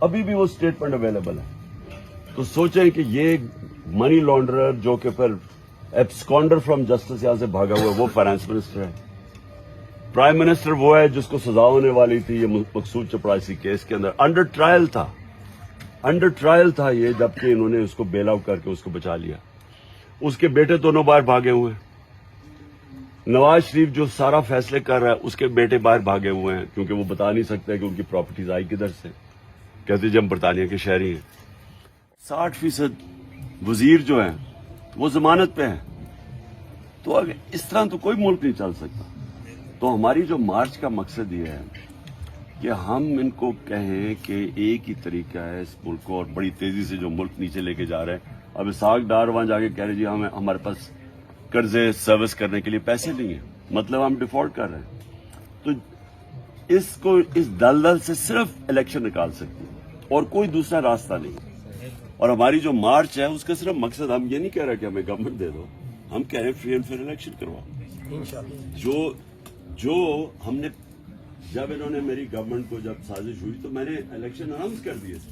ابھی بھی وہ اسٹیٹمنٹ اویلیبل ہے. تو سوچیں کہ یہ منی لانڈرر جو کہ پھر ایبسکانڈر فرام جسٹس یہاں سے بھاگا ہوا ہے وہ فائنانس منسٹر ہے. پرائم منسٹر وہ ہے جس کو سزا ہونے والی تھی یہ مقصود چپڑاسی کیس کے اندر. انڈر ٹرائل تھا یہ, جبکہ انہوں نے اس کو بیل آؤٹ کر کے اس کو بچا لیا. اس کے بیٹے دونوں باہر بھاگے ہوئے ہیں. نواز شریف جو سارا فیصلے کر رہا ہے اس کے بیٹے باہر بھاگے ہوئے ہیں کیونکہ وہ بتا نہیں سکتے کہ ان کی پراپرٹیز آئی کدھر سے. کہتے جی ہم برطانیہ کے شہری ہیں. 60% وزیر جو ہیں وہ ضمانت پہ ہیں. تو اگر اس طرح تو کوئی ملک نہیں چل سکتا. تو ہماری جو مارچ کا مقصد یہ ہے کہ ہم ان کو کہیں کہ ایک ہی طریقہ ہے اس ملک کو, اور بڑی تیزی سے جو ملک نیچے لے کے جا رہے ہیں. اب اسحاق ڈار وہاں جا کے کہہ رہے جی ہمارے پاس قرضے سروس کرنے کے لیے پیسے نہیں ہیں, مطلب ہم ڈیفالٹ کر رہے ہیں. تو اس دلدل سے صرف الیکشن نکال سکتے ہیں اور کوئی دوسرا راستہ نہیں. اور ہماری جو مارچ ہے اس کا صرف مقصد, ہم یہ نہیں کہہ رہے کہ ہمیں گورنمنٹ دے دو, ہم کہہ رہے ہیں فری اینڈ فیئر الیکشن کرواؤ. جو ہم نے جب انہوں نے میری گورنمنٹ کو جب سازش ہوئی تو میں نے الیکشن اناؤنس کر دیے تھے.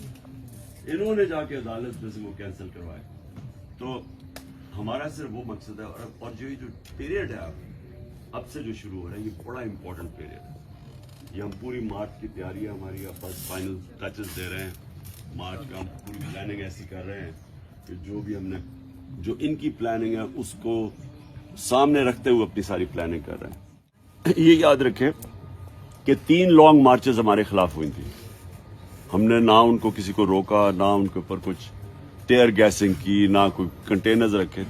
انہوں نے جا کے عدالت میں سے وہ کینسل کروائے. تو ہمارا صرف وہ مقصد ہے. اور جو پیریڈ ہے اب سے جو شروع ہو رہا ہے یہ بڑا امپورٹنٹ پیریڈ ہے. یہ ہم پوری مارچ کی تیاری ہے ہماری, اب بس فائنل ٹچز دے رہے ہیں. مارچ کا ہم پوری پلاننگ ایسی کر رہے ہیں کہ جو بھی ہم نے جو ان کی پلاننگ ہے اس کو سامنے رکھتے ہوئے اپنی ساری پلاننگ کر رہے ہیں. یہ یاد رکھیں کہ 3 لانگ مارچز ہمارے خلاف ہوئی تھیں. ہم نے نہ ان کو کسی کو روکا, نہ ان کے اوپر کچھ ٹیئر گیسنگ کی, نہ کوئی کنٹینرز رکھے.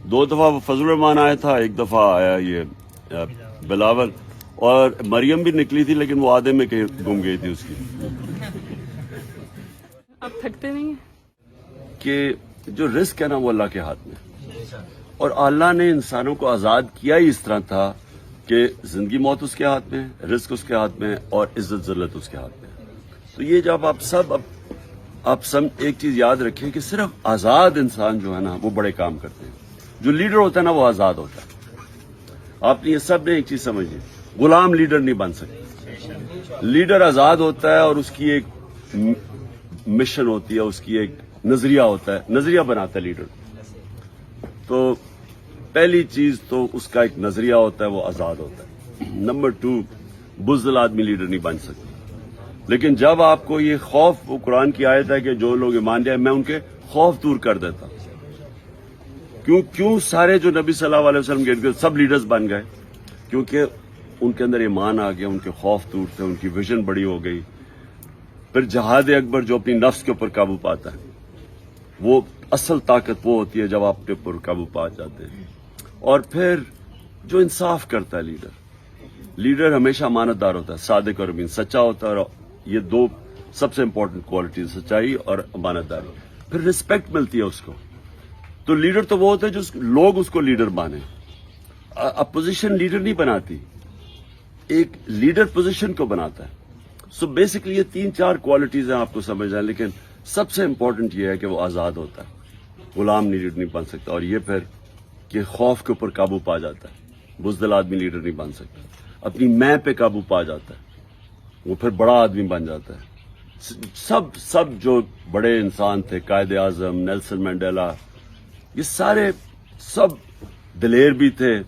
2 دفعہ فضل الرحمان آیا تھا, 1 دفعہ آیا یہ بلاول, اور مریم بھی نکلی تھی لیکن وہ آدھے میں کہیں گم گئی تھی اس کی. آپ تھکتے نہیں ہیں کہ جو رزق ہے نا وہ اللہ کے ہاتھ میں, اور اللہ نے انسانوں کو آزاد کیا ہی اس طرح تھا کہ زندگی موت اس کے ہاتھ میں, رزق اس کے ہاتھ میں, اور عزت ذلت اس کے ہاتھ میں. تو یہ جب آپ سب ایک چیز یاد رکھیں کہ صرف آزاد انسان جو ہے نا وہ بڑے کام کرتے ہیں. جو لیڈر ہوتا ہے نا وہ آزاد ہوتا ہے. آپ نے یہ سب نے ایک چیز سمجھی, غلام لیڈر نہیں بن سکتے. لیڈر آزاد ہوتا ہے اور اس کی ایک مشن ہوتی ہے, اس کی ایک نظریہ ہوتا ہے, نظریہ بناتا ہے لیڈر. تو پہلی چیز تو اس کا ایک نظریہ ہوتا ہے, وہ آزاد ہوتا ہے. نمبر 2, بزدل آدمی لیڈر نہیں بن سکتا. لیکن جب آپ کو یہ خوف, وہ قرآن کی آیت ہے کہ جو لوگ ایمان لائے میں ان کے خوف دور کر دیتا. کیوں سارے جو نبی صلی اللہ علیہ وسلم کے سب لیڈرز بن گئے؟ کیونکہ ان کے اندر ایمان آ گیا, ان کے خوف دور تھے, ان کی ویژن بڑی ہو گئی. پھر جہاد اکبر جو اپنی نفس کے اوپر قابو پاتا ہے, وہ اصل طاقت وہ ہوتی ہے جب آپ کے اوپر قابو پا جاتے ہیں. اور پھر جو انصاف کرتا ہے لیڈر ہمیشہ امانت دار ہوتا ہے, صادق اور امین, سچا ہوتا ہے. اور یہ 2 سب سے امپورٹنٹ کوالٹیز, سچائی اور امانت داری. پھر رسپیکٹ ملتی ہے اس کو. تو لیڈر تو وہ ہوتا ہے جو لوگ اس کو لیڈر مانے. اپوزیشن لیڈر نہیں بناتی, ایک لیڈر پوزیشن کو بناتا ہے. سو بیسکلی یہ 3-4 کوالٹیز ہیں آپ کو سمجھ آئیں, لیکن سب سے امپورٹنٹ یہ ہے کہ وہ آزاد ہوتا ہے, غلام لیڈر نہیں بن سکتا. اور یہ پھر کہ خوف کے اوپر قابو پا جاتا ہے. بزدل آدمی لیڈر نہیں بن سکتا. اپنی میں پہ قابو پا جاتا ہے, وہ پھر بڑا آدمی بن جاتا ہے. سب جو بڑے انسان تھے, قائد اعظم, نیلسن مینڈیلا, یہ سارے سب دلیر بھی تھے,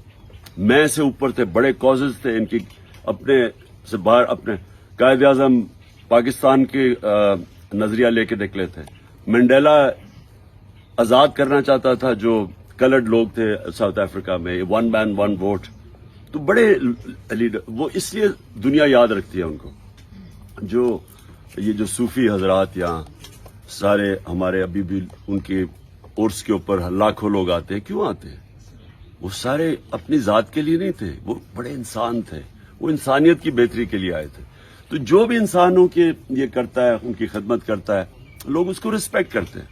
میں سے اوپر تھے, بڑے کازز تھے ان کی. اپنے سے باہر اپنے قائد اعظم پاکستان کے نظریہ لے کے نکلے تھے. مینڈیلا آزاد کرنا چاہتا تھا جو کلرڈ لوگ تھے ساؤتھ افریقہ میں, 1 مین 1 ووٹ. تو بڑے لیڈر, وہ اس لیے دنیا یاد رکھتی ہے ان کو. جو صوفی حضرات یہاں سارے ہمارے ابھی بھی ان کے عرس کے اوپر لاکھوں لوگ آتے ہیں. کیوں آتے ہیں؟ وہ سارے اپنی ذات کے لیے نہیں تھے, وہ بڑے انسان تھے, وہ انسانیت کی بہتری کے لیے آئے تھے. تو جو بھی انسانوں کے یہ کرتا ہے, ان کی خدمت کرتا ہے, لوگ اس کو رسپیکٹ کرتے ہیں.